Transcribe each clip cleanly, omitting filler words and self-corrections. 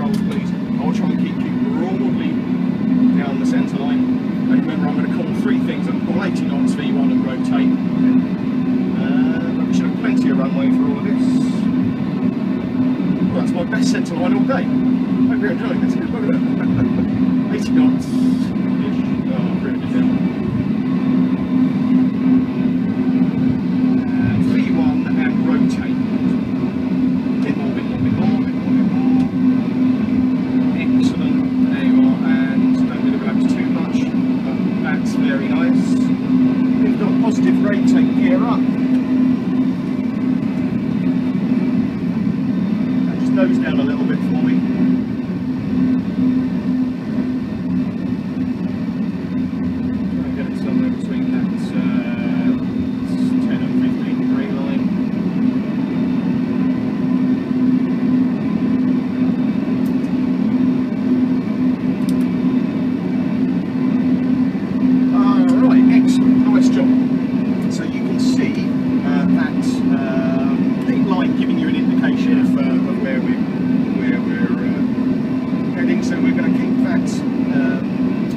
controls, please. I'll try and keep you broadly down the centre line. And remember, I'm going to call three things. I'm going to call 80 knots, V1 and rotate. We should have plenty of runway for all of this. Well, that's my best centre line all day. Hope you're enjoying this. Look at that. 80 knots. Oh, really good down. V1 and rotate. Bit more. Excellent. There you are. And don't really relax too much. That's very nice. We've got positive rate, take gear up. And just nose down a little bit for me. Try and get it somewhere between that 10 and 15 degree line. Nice job. So you can see that pink line giving you an indication of where we're heading. So we're going to keep that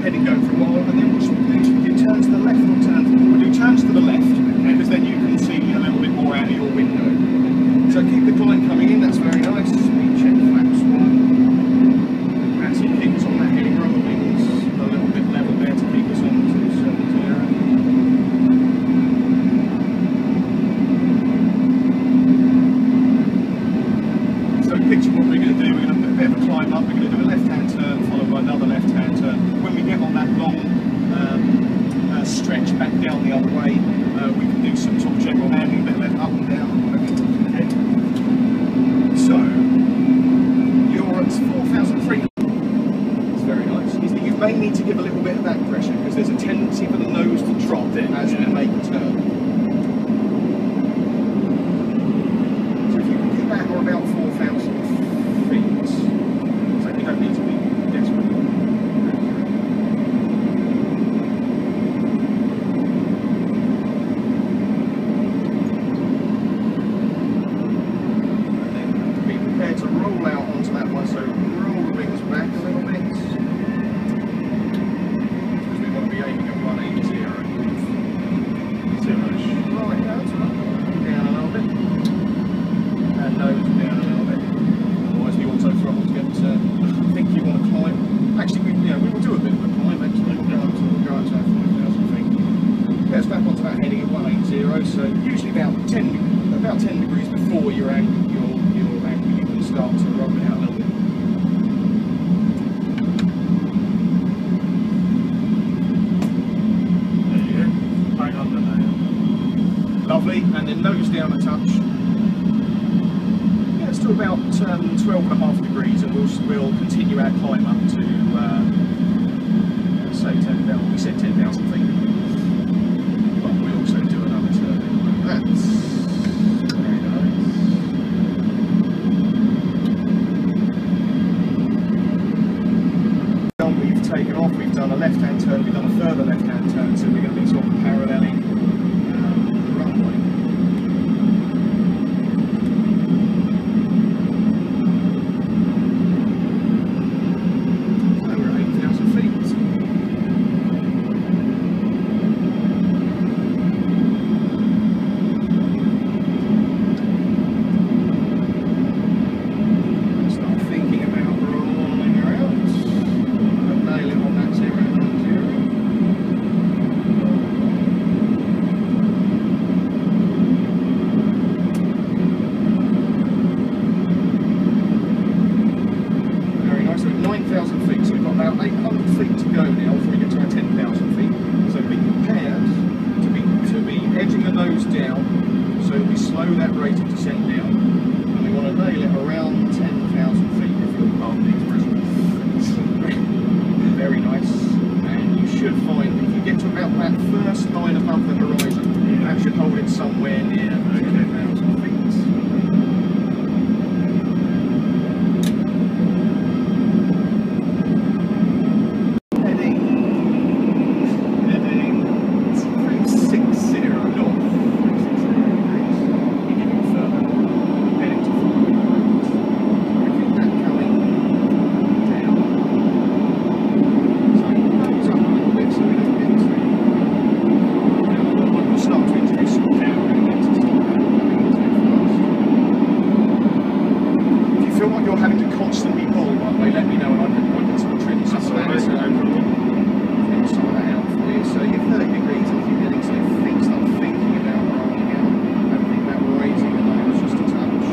heading going for a while, and then what should we do? Should we do turns to the left or we'll do turns to the left, because then you can see a little bit more out of your window. So keep the climb coming in. That's very nice. Speed check flaps 1. That's it. Keep us on that heading rubber wings a little bit level there to keep us on 270. Picture what we're going to do. We're going to put a bit of a climb up, we're going to do a left-hand turn followed by another left-hand turn. When we get on that long stretch back down the other way, we can do some sort of general handling, a bit left up and down. So you're at 4,300. It's very nice. You may need to give a little bit of back pressure because there's a tendency for the nose to drop as you make a turn. So if you can get back or about 4,000 feet, so you don't need to be desperate. And then be prepared to roll out onto that one, so roll the wings back a little bit, because we want to be aiming at 180. Right, that's right. Down a little bit. And nose down a little bit. Otherwise the auto throttle gets, I think you want to climb. Actually, we will do a bit of a climb actually. We'll go up to that 5,000 feet. Get us back onto that heading at 180, so usually about 10 degrees before your angle, you can start to roll it out a little bit. There you go. Right under there. Lovely, and then nose down a touch. Yeah, it's to about 12.5 degrees, and we'll continue our climb up to say 10,000. We said 10,000 feet, but we also do another turn. That's very nice. We've taken off. We've done a left-hand turn. We've done a further left-hand turn, so we're going to be sort of paralleling the runway. So we're at 8,000 feet. Start thinking about rolling her out. Nail it on that 090. you're having to constantly pull, by the way, let me know and I can sort of trim some of that. Trim some of that out for you. So you're 30 degrees if you're getting to start thinking about rolling out. Don't think about raising the nose just a touch.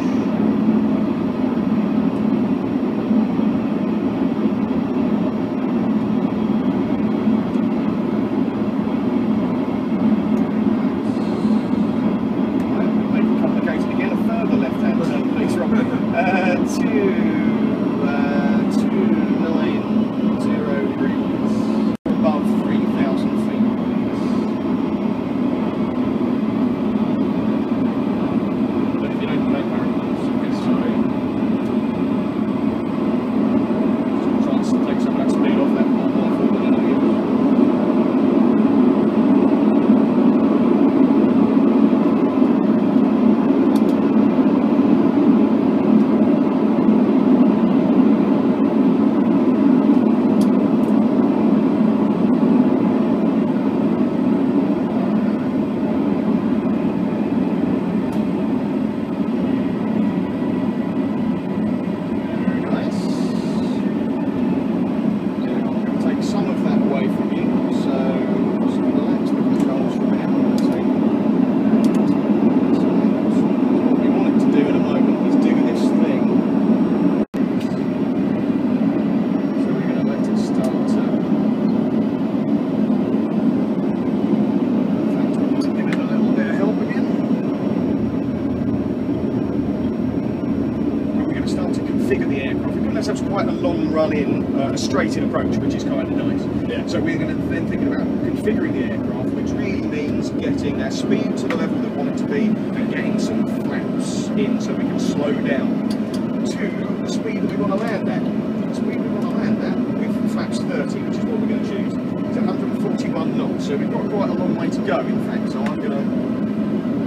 Quite a long run-in, a straight-in approach, which is kind of nice. Yeah. So we're going to then think about configuring the aircraft, which really means getting our speed to the level that we want it to be, and getting some flaps in so we can slow down to the speed that we want to land at. The speed we want to land at with flaps 30, which is what we're going to choose, is 141 knots. So we've got quite a long way to go, in fact. So I'm going to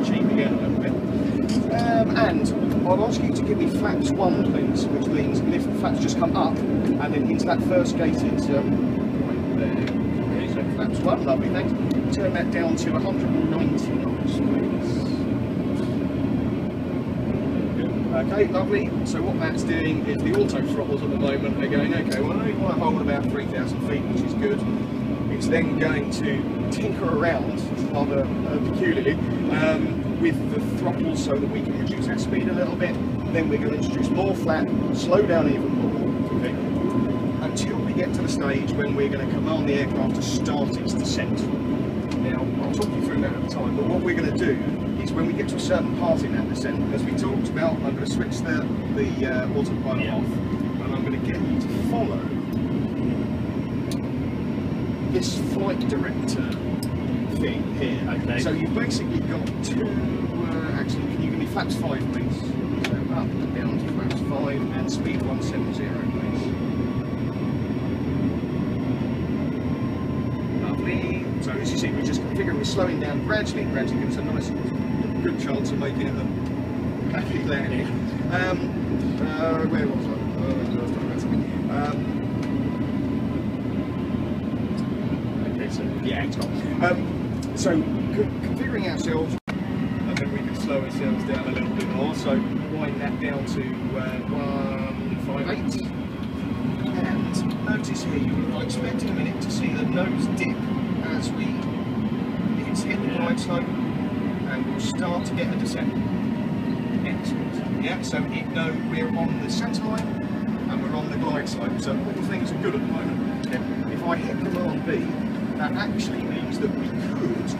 cheat again a little bit. And I'll ask you to give me flaps 1, please, which means if the flaps just come up and then into that first gated right there. Okay, so flaps 1, lovely, thanks. Turn that down to 190 knots, please. Okay, lovely. So what that's doing is the auto throttles at the moment are going, okay, well I only want to hold about 3,000 feet, which is good. It's then going to tinker around rather peculiarly with the throttles so that we can reduce our speed a little bit. Then we're going to introduce more flap, slow down even more, okay, until we get to the stage when we're going to command the aircraft to start its descent. Now, I'll talk you through that at the time, but what we're going to do is when we get to a certain part in that descent, as we talked about, I'm going to switch the autopilot off, and I'm going to get you to follow this flight director thing here. Okay. So you've basically got two, actually, can you give me flaps 5 please? So up and down to flaps 5 and speed 170 please. Lovely. So as you see, we're just configuring, we're slowing down gradually, give us a nice good chance of making it a happy landing. Where was I? Okay, so yeah, it's gone. So configuring ourselves, and then we can slow ourselves down a little bit more. So wind that down to 158. And notice here, you're expecting a minute to see the nose dip as we hit the glide slope, and we'll start to get a descent. Excellent. Yeah, so we're on the centre line and we're on the glide slope. So all things are good at the moment. Yeah. If I hit Command B, that actually means that we could,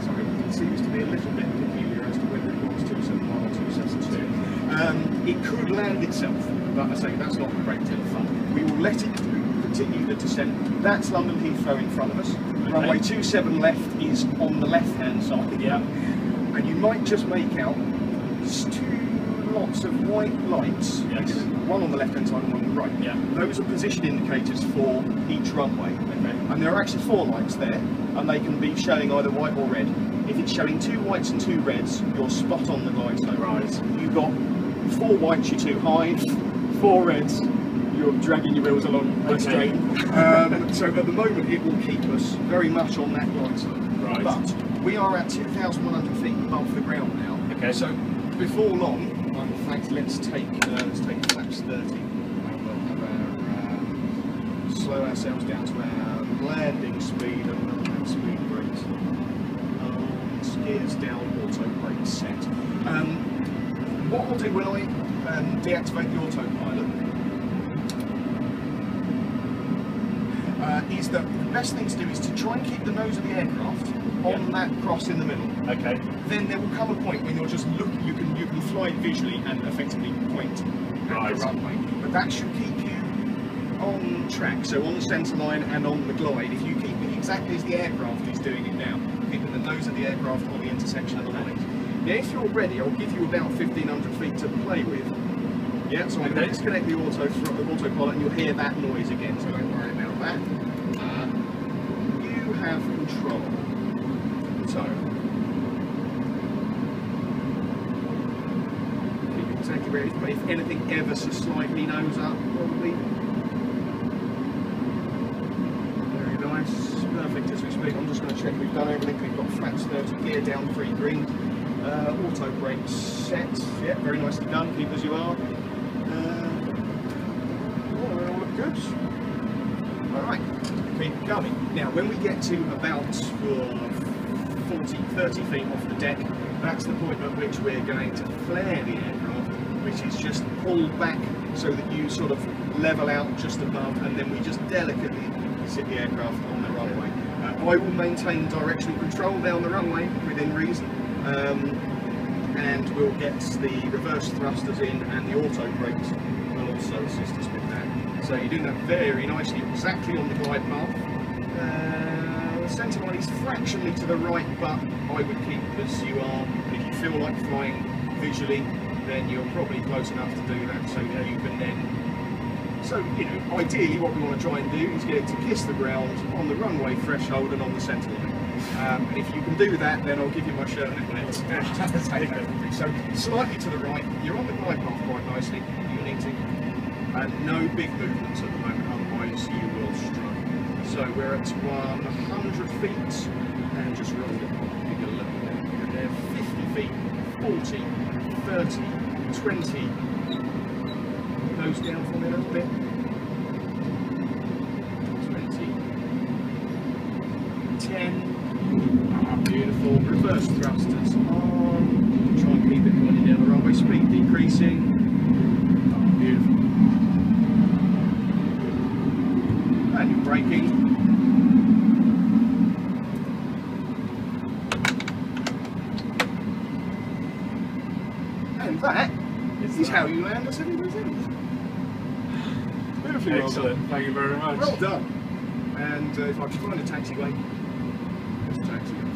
sorry, it seems to be a little bit peculiar as to whether it was 271 or 272. It could land itself, but I say that's not a great deal of fun. We will let it continue the descent. That's London Heathrow in front of us. Okay. Runway 27 left is on the left-hand side. Yeah. And you might just make out 2 lots of white lights, yes. One on the left hand side and one on the right. Yeah. Those are position indicators for each runway. Okay. And there are actually 4 lights there, and they can be showing either white or red. If it's showing 2 whites and 2 reds, you're spot on the glide slope. Right. You've got 4 whites, you're too high, 4 reds, you're dragging your wheels along the strain. So at the moment it will keep us very much on that glide slope. Right. But we are at 2,100 feet above the ground now. Okay. So before long, I'm fact, let's take flaps 30, and we'll have our slow ourselves down to our landing speed, and we'll have speed brakes. Gears down, auto brake set. What we'll do when I deactivate the autopilot is that the best thing to do is to try and keep the nose of the aircraft on that cross in the middle. Okay. Then there will come a point when you're just looking, you can fly visually and effectively point at the runway. But that should keep you on track, so on the centre line and on the glide. If you keep it exactly as the aircraft is doing it now, keeping the nose of the aircraft on the intersection of the lines. Now if you're ready, I'll give you about 1,500 feet to play with. Yeah, so I'm going to disconnect the autopilot and you'll hear that noise again, so don't worry about that. You have control. So, keep it exactly where it is, but if anything ever so slightly nose up, probably. Very nice, perfect as we speak. I'm just going to check we've done everything. We've got flaps 30, gear down 3 green, auto brake set. Yeah, very nicely done. Keep as you are. All look good. All right, keep going. Now, when we get to about 30 feet off the deck, that's the point at which we're going to flare the aircraft, which is just pull back so that you sort of level out just above, and then we just delicately sit the aircraft on the runway. I will maintain directional control down the runway within reason, and we'll get the reverse thrusters in, and the auto brakes will also assist us with that. So you're doing that very nicely, exactly on the glide path. The centre line is fractionally to the right, but I would keep as you are. If you feel like flying visually, then you're probably close enough to do that, so that you can then. So, you know, ideally what we want to try and do is get it to kiss the ground on the runway threshold and on the centre line. And if you can do that, then I'll give you my shirt necklace. So, slightly to the right, you're on the glide path quite nicely. You need to. And no big movements at the moment, otherwise you will struggle. So we're at 100 feet, and just roll it on, give you a look at there, 50 feet, 40, 30, 20, goes down for me a little bit, 20, 10, beautiful, reverse thrusters on, try and keep it pointing down the runway, speed decreasing, beautiful, and you're braking. And that is how you land a 737. Beautifully well done. Thank you very much. Well done. And if I can find a taxiway, there's a taxiway.